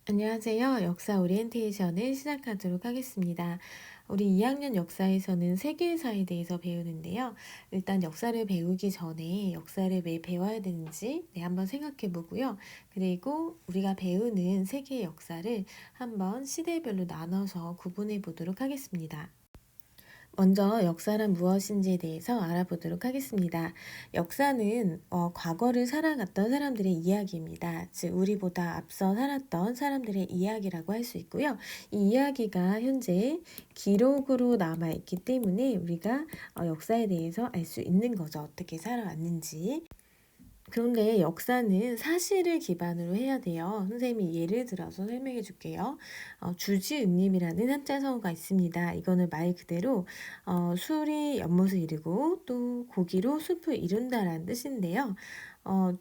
안녕하세요. 역사 오리엔테이션을 시작하도록 하겠습니다. 우리 2학년 역사에서는 세계사에 대해서 배우는데요. 일단 역사를 배우기 전에 역사를 왜 배워야 되는지 한번 생각해 보고요. 그리고 우리가 배우는 세계 역사를 한번 시대별로 나눠서 구분해 보도록 하겠습니다. 먼저 역사란 무엇인지에 대해서 알아보도록 하겠습니다. 역사는 과거를 살아갔던 사람들의 이야기입니다. 즉 우리보다 앞서 살았던 사람들의 이야기라고 할 수 있고요. 이 이야기가 현재 기록으로 남아있기 때문에 우리가 역사에 대해서 알 수 있는 거죠. 어떻게 살아왔는지. 그런데 역사는 사실을 기반으로 해야 돼요. 선생님이 예를 들어서 설명해 줄게요. 주지은림이라는 한자성어가 있습니다. 이거는 말 그대로 술이 연못을 이루고 또 고기로 숲을 이룬다라는 뜻인데요. 어,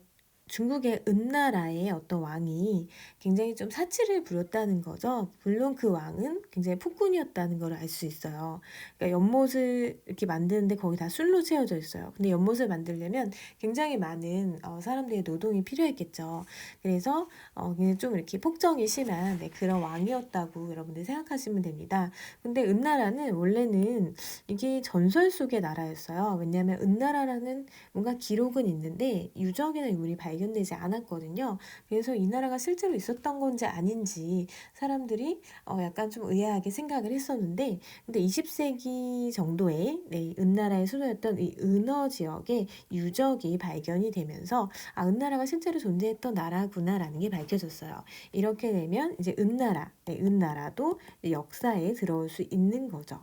중국의 은나라의 어떤 왕이 굉장히 좀 사치를 부렸다는 거죠. 물론 그 왕은 굉장히 폭군이었다는 걸 알 수 있어요. 그러니까 연못을 이렇게 만드는데 거기 다 술로 채워져 있어요. 근데 연못을 만들려면 굉장히 많은 사람들의 노동이 필요했겠죠. 그래서 그냥 좀 이렇게 폭정이 심한 그런 왕이었다고 여러분들 생각하시면 됩니다. 근데 은나라는 원래는 이게 전설 속의 나라였어요. 왜냐하면 은나라라는 뭔가 기록은 있는데 유적이나 유물이 발견되지 않았거든요. 그래서 이 나라가 실제로 있었던 건지 아닌지 사람들이 약간 좀 의아하게 생각을 했었는데, 근데 20세기 정도에 은나라의 수도였던 이 은어 지역에 유적이 발견이 되면서 은나라가 실제로 존재했던 나라구나라는 게 밝혀졌어요. 이렇게 되면 이제 은나라도 역사에 들어올 수 있는 거죠.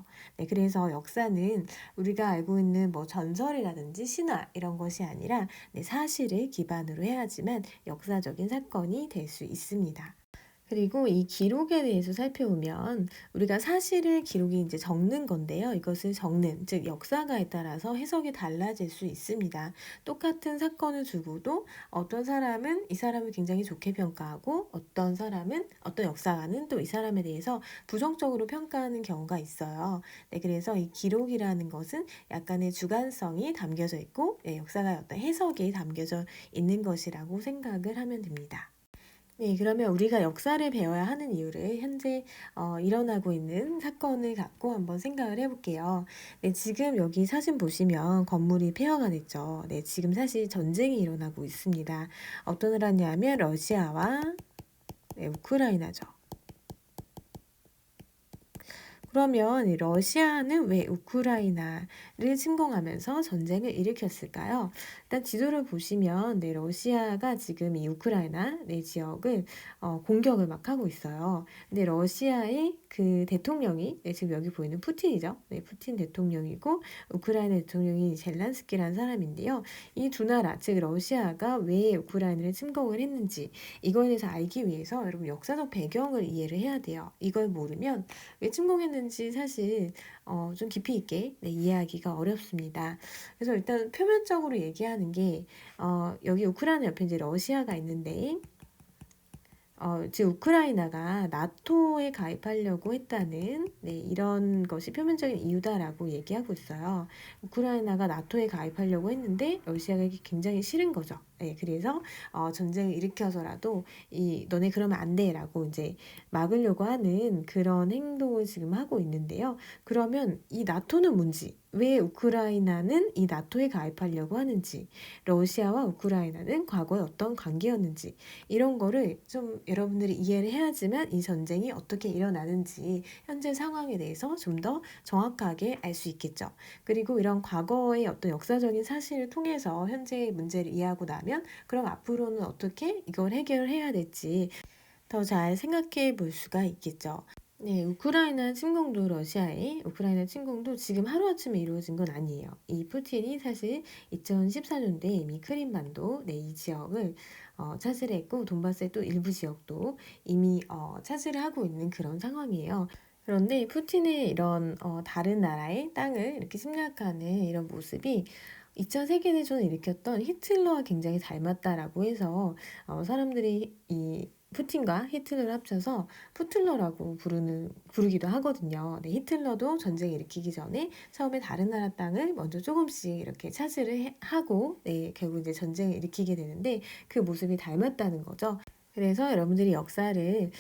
그래서 역사는 우리가 알고 있는 뭐 전설이라든지 신화 이런 것이 아니라 사실을 기반으로 해야지만 역사적인 사건이 될 수 있습니다. 그리고 이 기록에 대해서 살펴보면 우리가 사실을 기록이 이제 적는 건데요. 이것을 적는, 즉 역사가에 따라서 해석이 달라질 수 있습니다. 똑같은 사건을 두고도 어떤 사람은 이 사람을 굉장히 좋게 평가하고 어떤 역사가는 또 이 사람에 대해서 부정적으로 평가하는 경우가 있어요. 그래서 이 기록이라는 것은 약간의 주관성이 담겨져 있고 역사가의 어떤 해석이 담겨져 있는 것이라고 생각을 하면 됩니다. 그러면 우리가 역사를 배워야 하는 이유를 현재 일어나고 있는 사건을 갖고 한번 생각을 해볼게요. 지금 여기 사진 보시면 건물이 폐허가 됐죠. 지금 사실 전쟁이 일어나고 있습니다. 어떤 나라냐면 러시아와 우크라이나죠. 그러면 이 러시아는 왜 우크라이나를 침공하면서 전쟁을 일으켰을까요? 일단 지도를 보시면 러시아가 지금 이 우크라이나 지역을 공격을 막 하고 있어요. 근데 러시아의 그 대통령이 지금 여기 보이는 푸틴이죠. 푸틴 대통령이고 우크라이나 대통령이 젤란스키라는 사람인데요. 이 두 나라, 즉 러시아가 왜 우크라이나를 침공을 했는지 이거에 대해서 알기 위해서 여러분 역사적 배경을 이해를 해야 돼요. 이걸 모르면 왜 침공했는지 사실 좀 깊이 있게 이해하기가 어렵습니다. 그래서 일단 표면적으로 얘기하는 게 여기 우크라이나 옆에 이제 러시아가 있는데 지금 우크라이나가 나토에 가입하려고 했다는 이런 것이 표면적인 이유다라고 얘기하고 있어요. 우크라이나가 나토에 가입하려고 했는데 러시아가 이게 굉장히 싫은 거죠. 그래서 전쟁을 일으켜서라도 너네 그러면 안 돼라고 이제 막으려고 하는 그런 행동을 지금 하고 있는데요. 그러면 이 나토는 뭔지, 왜 우크라이나는 이 나토에 가입하려고 하는지, 러시아와 우크라이나는 과거에 어떤 관계였는지 이런 거를 좀 여러분들이 이해를 해야지만 이 전쟁이 어떻게 일어나는지 현재 상황에 대해서 좀 더 정확하게 알 수 있겠죠. 그리고 이런 과거의 어떤 역사적인 사실을 통해서 현재의 문제를 이해하고 나면 그럼 앞으로는 어떻게 이걸 해결해야 될지 더 잘 생각해 볼 수가 있겠죠. 우크라이나 침공도 지금 하루아침에 이루어진 건 아니에요. 이 푸틴이 사실 2014년도에 이미 크림반도 이 지역을 차지를 했고 돈바스의 또 일부 지역도 이미 차지를 하고 있는 그런 상황이에요. 그런데 푸틴의 이런 다른 나라의 땅을 이렇게 침략하는 이런 모습이 2차 세계대전을 일으켰던 히틀러와 굉장히 닮았다라고 해서 사람들이 이 푸틴과 히틀러를 합쳐서 푸틀러라고 부르기도 하거든요. 히틀러도 전쟁을 일으키기 전에 처음에 다른 나라 땅을 먼저 조금씩 이렇게 차지를 하고 결국 이제 전쟁을 일으키게 되는데 그 모습이 닮았다는 거죠. 그래서 여러분들이 역사를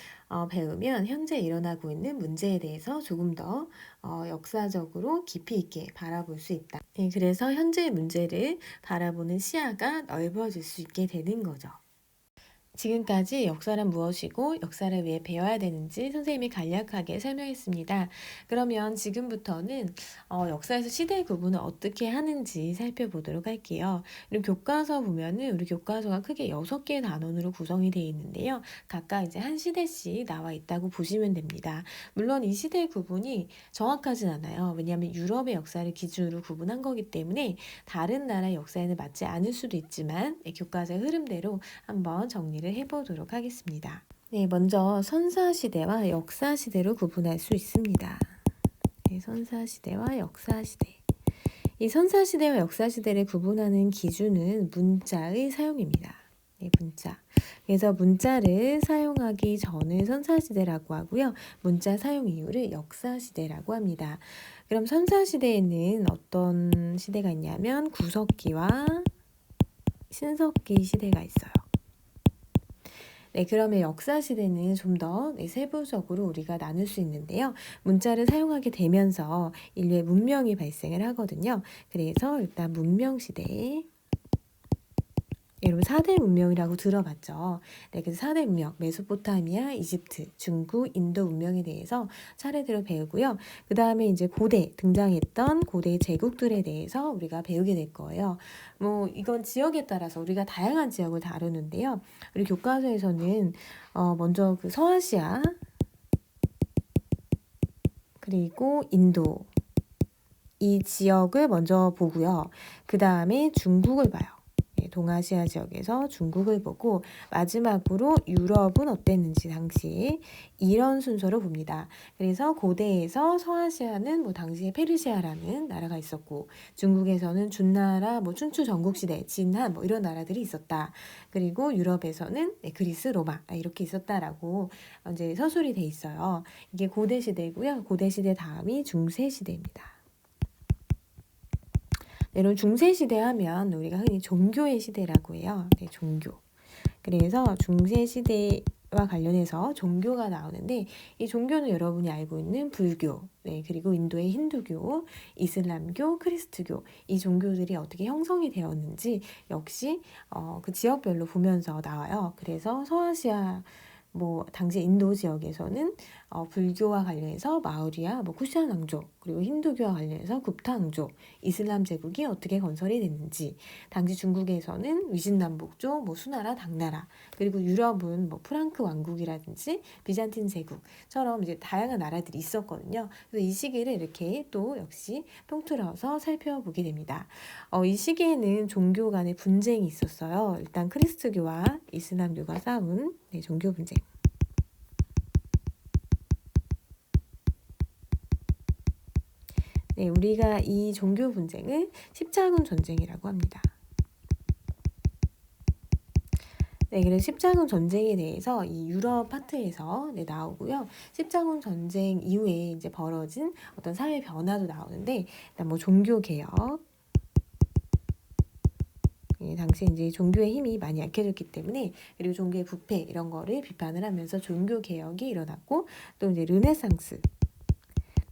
배우면 현재 일어나고 있는 문제에 대해서 조금 더 역사적으로 깊이 있게 바라볼 수 있다. 네, 그래서 현재의 문제를 바라보는 시야가 넓어질 수 있게 되는 거죠. 지금까지 역사란 무엇이고 역사를 왜 배워야 되는지 선생님이 간략하게 설명했습니다. 그러면 지금부터는 역사에서 시대 구분을 어떻게 하는지 살펴보도록 할게요. 우리 교과서 보면은 우리 교과서가 크게 6개의 단원으로 구성이 되어 있는데요. 각각 이제 한 시대씩 나와 있다고 보시면 됩니다. 물론 이 시대 구분이 정확하진 않아요. 왜냐하면 유럽의 역사를 기준으로 구분한 거기 때문에 다른 나라의 역사에는 맞지 않을 수도 있지만 교과서의 흐름대로 한번 정리를 해보도록 하겠습니다. 네, 먼저 선사시대와 역사시대로 구분할 수 있습니다. 네, 선사시대와 역사시대. 이 선사시대와 역사시대를 구분하는 기준은 문자의 사용입니다. 네, 문자. 그래서 문자를 사용하기 전을 선사시대라고 하고요. 문자 사용 이후를 역사시대라고 합니다. 그럼 선사시대에는 어떤 시대가 있냐면 구석기와 신석기 시대가 있어요. 네, 그러면 역사시대는 좀 더 세부적으로 우리가 나눌 수 있는데요. 문자를 사용하게 되면서 인류의 문명이 발생을 하거든요. 그래서 일단 문명시대, 여러분 4대 문명이라고 들어봤죠? 네, 그래서 4대 문명, 메소포타미아, 이집트, 중국, 인도 문명에 대해서 차례대로 배우고요. 그 다음에 이제 고대 등장했던 고대 제국들에 대해서 우리가 배우게 될 거예요. 뭐 이건 지역에 따라서 우리가 다양한 지역을 다루는데요. 우리 교과서에서는 먼저 그 서아시아, 그리고 인도 이 지역을 먼저 보고요. 그 다음에 중국을 봐요. 동아시아 지역에서 중국을 보고 마지막으로 유럽은 어땠는지 당시 이런 순서로 봅니다. 그래서 고대에서 서아시아는 뭐 당시에 페르시아라는 나라가 있었고 중국에서는 준나라, 뭐 춘추 전국시대, 진한 뭐 이런 나라들이 있었다. 그리고 유럽에서는 그리스, 로마 이렇게 있었다라고 이제 서술이 돼 있어요. 이게 고대 시대고요. 고대 시대 다음이 중세 시대입니다. 네, 이런 중세시대 하면 우리가 흔히 종교의 시대라고 해요. 네, 종교. 그래서 중세시대와 관련해서 종교가 나오는데 이 종교는 여러분이 알고 있는 불교, 네, 그리고 인도의 힌두교, 이슬람교, 크리스트교 이 종교들이 어떻게 형성이 되었는지 역시 그 지역별로 보면서 나와요. 그래서 서아시아 뭐 당시 인도 지역에서는 불교와 관련해서 마우리아, 뭐 쿠시안 왕조, 그리고 힌두교와 관련해서 굽타 왕조, 이슬람 제국이 어떻게 건설이 됐는지, 당시 중국에서는 위신남북조, 뭐 수나라, 당나라, 그리고 유럽은 뭐 프랑크 왕국이라든지 비잔틴 제국처럼 이제 다양한 나라들이 있었거든요. 그래서 이 시기를 이렇게 또 역시 통틀어서 살펴보게 됩니다. 이 시기에는 종교 간의 분쟁이 있었어요. 일단 크리스트교와 이슬람교가 싸운 종교 분쟁. 네, 우리가 이 종교 분쟁을 십자군 전쟁이라고 합니다. 네, 그래서 십자군 전쟁에 대해서 이 유럽 파트에서 나오고요. 십자군 전쟁 이후에 이제 벌어진 어떤 사회 변화도 나오는데, 일단 뭐 종교 개혁, 당시 이제 종교의 힘이 많이 약해졌기 때문에 그리고 종교의 부패 이런 거를 비판을 하면서 종교 개혁이 일어났고 또 이제 르네상스.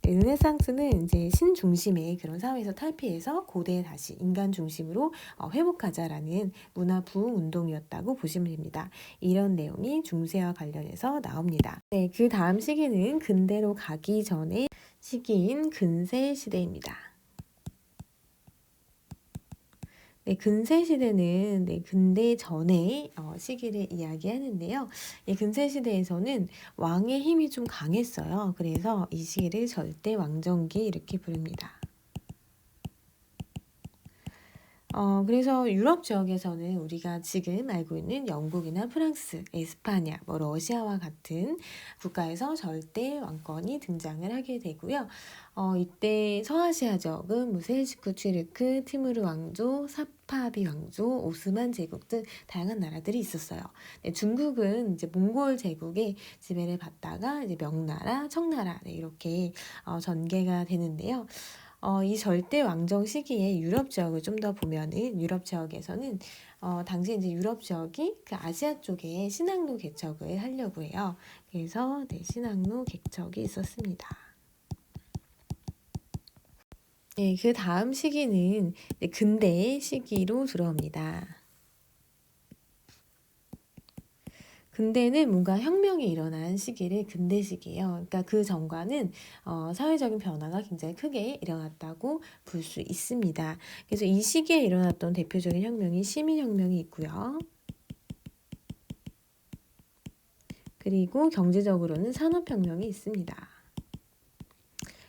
르네상스는 이제 신 중심의 그런 사회에서 탈피해서 고대에 다시 인간 중심으로 회복하자라는 문화 부흥 운동이었다고 보시면 됩니다. 이런 내용이 중세와 관련해서 나옵니다. 네, 그 다음 시기는 근대로 가기 전의 시기인 근세 시대입니다. 네, 근세 시대는 근대 전의 시기를 이야기하는데요. 근세 시대에서는 왕의 힘이 좀 강했어요. 그래서 이 시기를 절대 왕정기 이렇게 부릅니다. 그래서 유럽 지역에서는 우리가 지금 알고 있는 영국이나 프랑스, 에스파냐, 뭐 러시아와 같은 국가에서 절대 왕권이 등장을 하게 되고요. 이때 서아시아 지역은 뭐 셀주크, 튀르크, 티무르 왕조, 사파비 왕조, 오스만 제국 등 다양한 나라들이 있었어요. 네, 중국은 이제 몽골 제국의 지배를 받다가 이제 명나라, 청나라 이렇게 전개가 되는데요. 이 절대 왕정 시기에 유럽 지역을 좀 더 보면은 유럽 지역에서는 당시 이제 유럽 지역이 그 아시아 쪽에 신항로 개척을 하려고 해요. 그래서 네, 신항로 개척이 있었습니다. 네, 그 다음 시기는 근대 시기로 들어옵니다. 근대는 뭔가 혁명이 일어난 시기를 근대시기예요. 그러니까 그 전과는 사회적인 변화가 굉장히 크게 일어났다고 볼 수 있습니다. 그래서 이 시기에 일어났던 대표적인 혁명이 시민혁명이 있고요. 그리고 경제적으로는 산업혁명이 있습니다.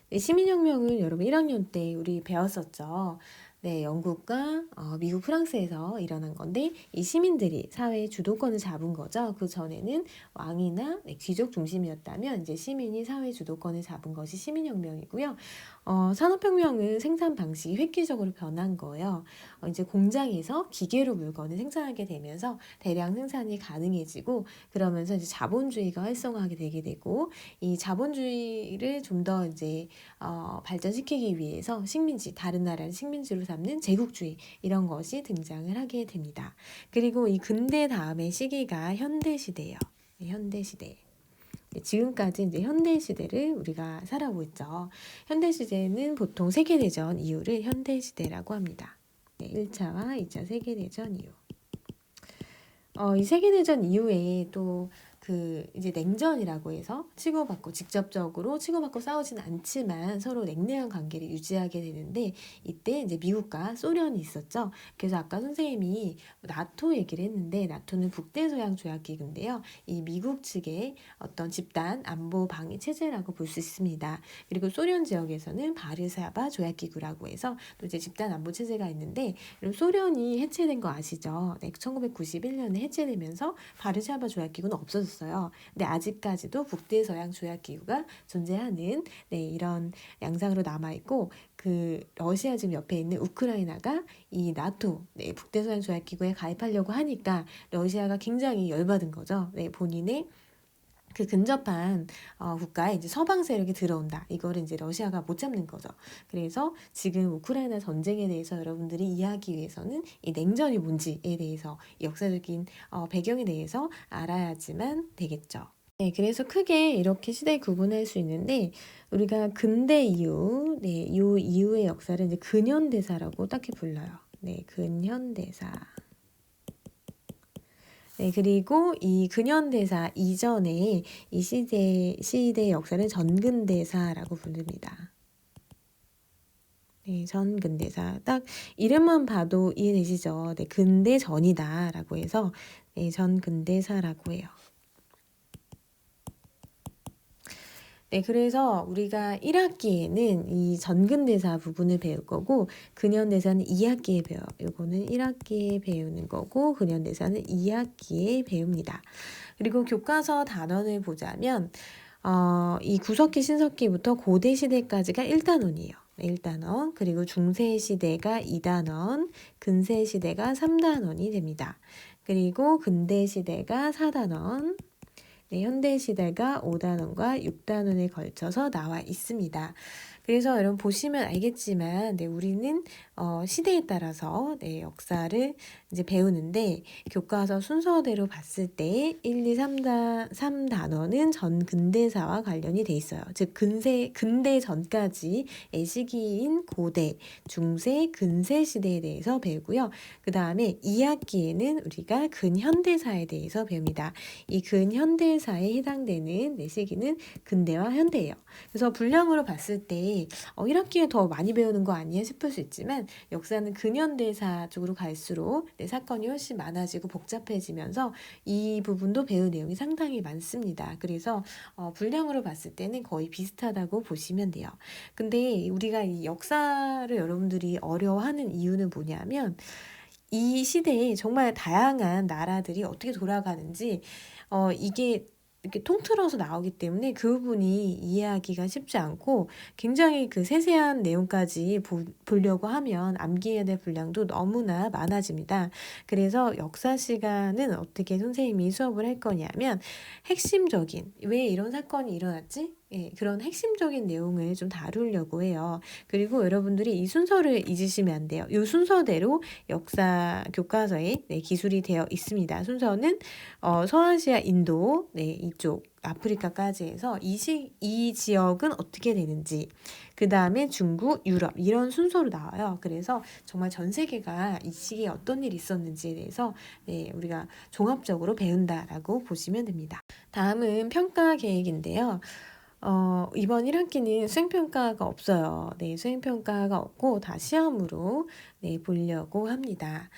네, 시민혁명은 여러분 1학년 때 우리 배웠었죠. 네, 영국과 미국, 프랑스에서 일어난 건데 이 시민들이 사회의 주도권을 잡은 거죠. 그 전에는 왕이나 귀족 중심이었다면 이제 시민이 사회 주도권을 잡은 것이 시민혁명이고요. 산업혁명은 생산 방식이 획기적으로 변한 거예요. 이제 공장에서 기계로 물건을 생산하게 되면서 대량 생산이 가능해지고 그러면서 이제 자본주의가 활성화하게 되게 되고 이 자본주의를 좀 더 이제 발전시키기 위해서 식민지, 다른 나라를 식민지로 삼는 제국주의 이런 것이 등장을 하게 됩니다. 그리고 이 근대 다음의 시기가 현대시대예요. 현대시대. 지금까지 이제 현대시대를 우리가 살아오고 있죠. 현대시대는 보통 세계대전 이후를 현대시대라고 합니다. 1차와 2차 세계대전 이후. 이 세계대전 이후에 또 그 이제 냉전이라고 해서 치고받고 직접적으로 치고받고 싸우진 않지만 서로 냉랭한 관계를 유지하게 되는데 이때 이제 미국과 소련이 있었죠. 그래서 아까 선생님이 나토 얘기를 했는데 나토는 북대서양 조약기구인데요. 이 미국 측의 어떤 집단 안보 방위 체제라고 볼 수 있습니다. 그리고 소련 지역에서는 바르샤바 조약기구라고 해서 또 이제 집단 안보 체제가 있는데 소련이 해체된 거 아시죠? 네, 1991년에 해체되면서 바르샤바 조약기구는 없어졌어요. 근데 아직까지도 북대서양 조약기구가 존재하는 이런 양상으로 남아있고 그 러시아 지금 옆에 있는 우크라이나가 이 나토 북대서양 조약기구에 가입하려고 하니까 러시아가 굉장히 열받은 거죠. 본인의 그 근접한 국가에 이제 서방 세력이 들어온다. 이거를 이제 러시아가 못 잡는 거죠. 그래서 지금 우크라이나 전쟁에 대해서 여러분들이 이해하기 위해서는 이 냉전이 뭔지에 대해서 역사적인 배경에 대해서 알아야지만 되겠죠. 네, 그래서 크게 이렇게 시대 구분할 수 있는데 우리가 근대 이후, 요 이후의 역사를 이제 근현대사라고 딱히 불러요. 근현대사. 그리고 이 근현대사 이전에 이 시대의 역사를 전근대사라고 부릅니다. 전근대사. 딱 이름만 봐도 이해되시죠? 근대 전이다라고 해서 전근대사라고 해요. 그래서 우리가 1학기에는 이 전근대사 부분을 배울 거고 근현대사는 2학기에 배워요. 이거는 1학기에 배우는 거고 근현대사는 2학기에 배웁니다. 그리고 교과서 단원을 보자면 이 구석기 신석기부터 고대시대까지가 1단원이에요. 1단원, 그리고 중세시대가 2단원, 근세시대가 3단원이 됩니다. 그리고 근대시대가 4단원, 현대시대가 5단원과 6단원에 걸쳐서 나와 있습니다. 그래서 여러분 보시면 알겠지만 우리는 시대에 따라서 역사를 이제 배우는데 교과서 순서대로 봤을 때 1, 2, 3단원은 전근대사와 관련이 돼 있어요. 즉 근대 전까지의 시기인 고대, 중세, 근세 시대에 대해서 배우고요. 그 다음에 2학기에는 우리가 근현대사에 대해서 배웁니다. 이 근현대사에 해당되는 시기는 근대와 현대예요. 그래서 분량으로 봤을 때 1학기에 더 많이 배우는 거 아니야 싶을 수 있지만 역사는 근현대사 쪽으로 갈수록 사건이 훨씬 많아지고 복잡해지면서 이 부분도 배울 내용이 상당히 많습니다. 그래서 분량으로 봤을 때는 거의 비슷하다고 보시면 돼요. 근데 우리가 이 역사를 여러분들이 어려워하는 이유는 뭐냐면 이 시대에 정말 다양한 나라들이 어떻게 돌아가는지 이게 이렇게 통틀어서 나오기 때문에 그 부분이 이해하기가 쉽지 않고 굉장히 그 세세한 내용까지 보려고 하면 암기해야 될 분량도 너무나 많아집니다. 그래서 역사 시간은 어떻게 선생님이 수업을 할 거냐면 핵심적인 왜 이런 사건이 일어났지? 예, 그런 핵심적인 내용을 좀 다루려고 해요. 그리고 여러분들이 이 순서를 잊으시면 안 돼요. 이 순서대로 역사 교과서에 네, 기술이 되어 있습니다. 순서는 서아시아, 인도, 네, 이쪽 아프리카까지 해서 이 지역은 어떻게 되는지, 그 다음에 중국, 유럽 이런 순서로 나와요. 그래서 정말 전 세계가 이 시기에 어떤 일이 있었는지에 대해서 네, 우리가 종합적으로 배운다라고 보시면 됩니다. 다음은 평가 계획인데요. 이번 1학기는 수행평가가 없어요. 네, 수행평가가 없고 다 시험으로 네, 보려고 합니다.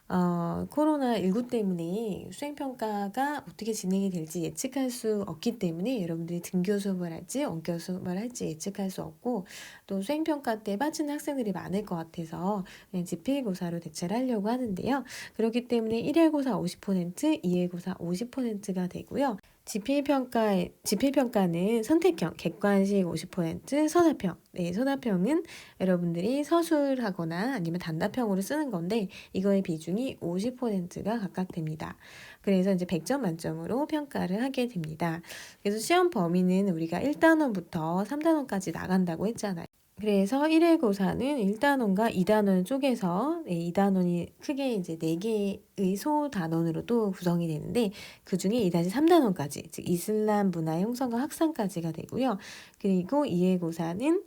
코로나19 때문에 수행평가가 어떻게 진행이 될지 예측할 수 없기 때문에 여러분들이 등교 수업을 할지 원격 수업을 할지 예측할 수 없고 또 수행평가 때 빠지는 학생들이 많을 것 같아서 그냥 지필고사로 대체를 하려고 하는데요. 그렇기 때문에 1회고사 50%, 2회고사 50%가 되고요. 지필평가는 선택형, 객관식 50%, 선합형. 네, 선합형은 여러분들이 서술하거나 아니면 단답형으로 쓰는 건데 이거의 비중이 50%가 각각 됩니다. 그래서 이제 100점 만점으로 평가를 하게 됩니다. 그래서 시험 범위는 우리가 1단원부터 3단원까지 나간다고 했잖아요. 그래서 1회고사는 1단원과 2단원 쪼개서 2단원이 크게 이제 4개의 소단원으로 또 구성이 되는데 그중에 2-3단원까지 즉 이슬람 문화 형성과 확산까지가 되고요. 그리고 2회고사는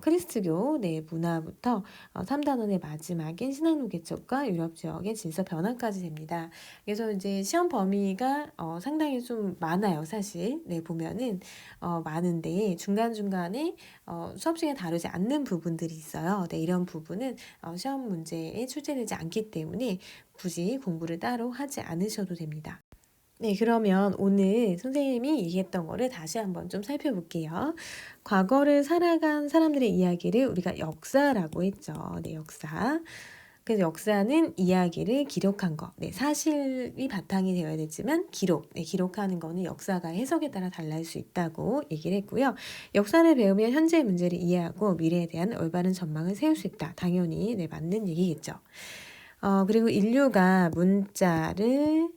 크리스트교 문화부터 3단원의 마지막인 신학로 개척과 유럽 지역의 질서 변화까지 됩니다. 그래서 이제 시험 범위가 상당히 좀 많아요, 사실. 네, 보면은 많은데 중간중간에 수업 시간에 다루지 않는 부분들이 있어요. 네, 이런 부분은 시험 문제에 출제되지 않기 때문에 굳이 공부를 따로 하지 않으셔도 됩니다. 네, 그러면 오늘 선생님이 얘기했던 거를 다시 한번 좀 살펴볼게요. 과거를 살아간 사람들의 이야기를 우리가 역사라고 했죠. 네, 역사. 그래서 역사는 이야기를 기록한 거. 네, 사실이 바탕이 되어야 되지만 기록. 네, 기록하는 거는 역사가 해석에 따라 달라질 수 있다고 얘기를 했고요. 역사를 배우면 현재의 문제를 이해하고 미래에 대한 올바른 전망을 세울 수 있다. 당연히 네, 맞는 얘기겠죠. 그리고 인류가 문자를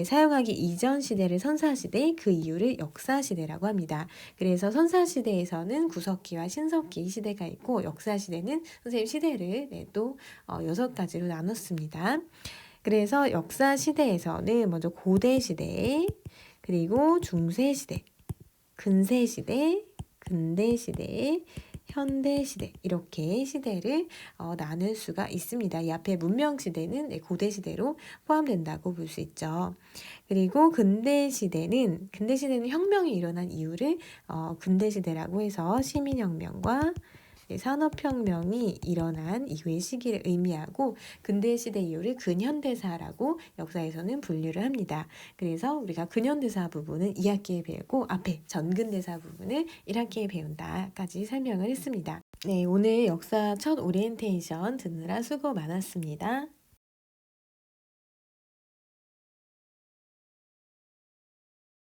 사용하기 이전 시대를 선사시대, 그 이후를 역사시대라고 합니다. 그래서 선사시대에서는 구석기와 신석기 시대가 있고 역사시대는 선생님 시대를 또 6가지로 나눴습니다. 그래서 역사시대에서는 먼저 고대시대, 그리고 중세시대, 근세시대, 근대시대, 현대시대 이렇게 시대를 나눌 수가 있습니다. 이 앞에 문명시대는 고대시대로 포함된다고 볼 수 있죠. 그리고 근대시대는 혁명이 일어난 이유를 근대시대라고 해서 시민혁명과 산업혁명이 일어난 이후의 시기를 의미하고 근대시대 이후를 근현대사라고 역사에서는 분류를 합니다. 그래서 우리가 근현대사 부분은 2학기에 배우고 앞에 전근대사 부분을 1학기에 배운다까지 설명을 했습니다. 네, 오늘 역사 첫 오리엔테이션 듣느라 수고 많았습니다.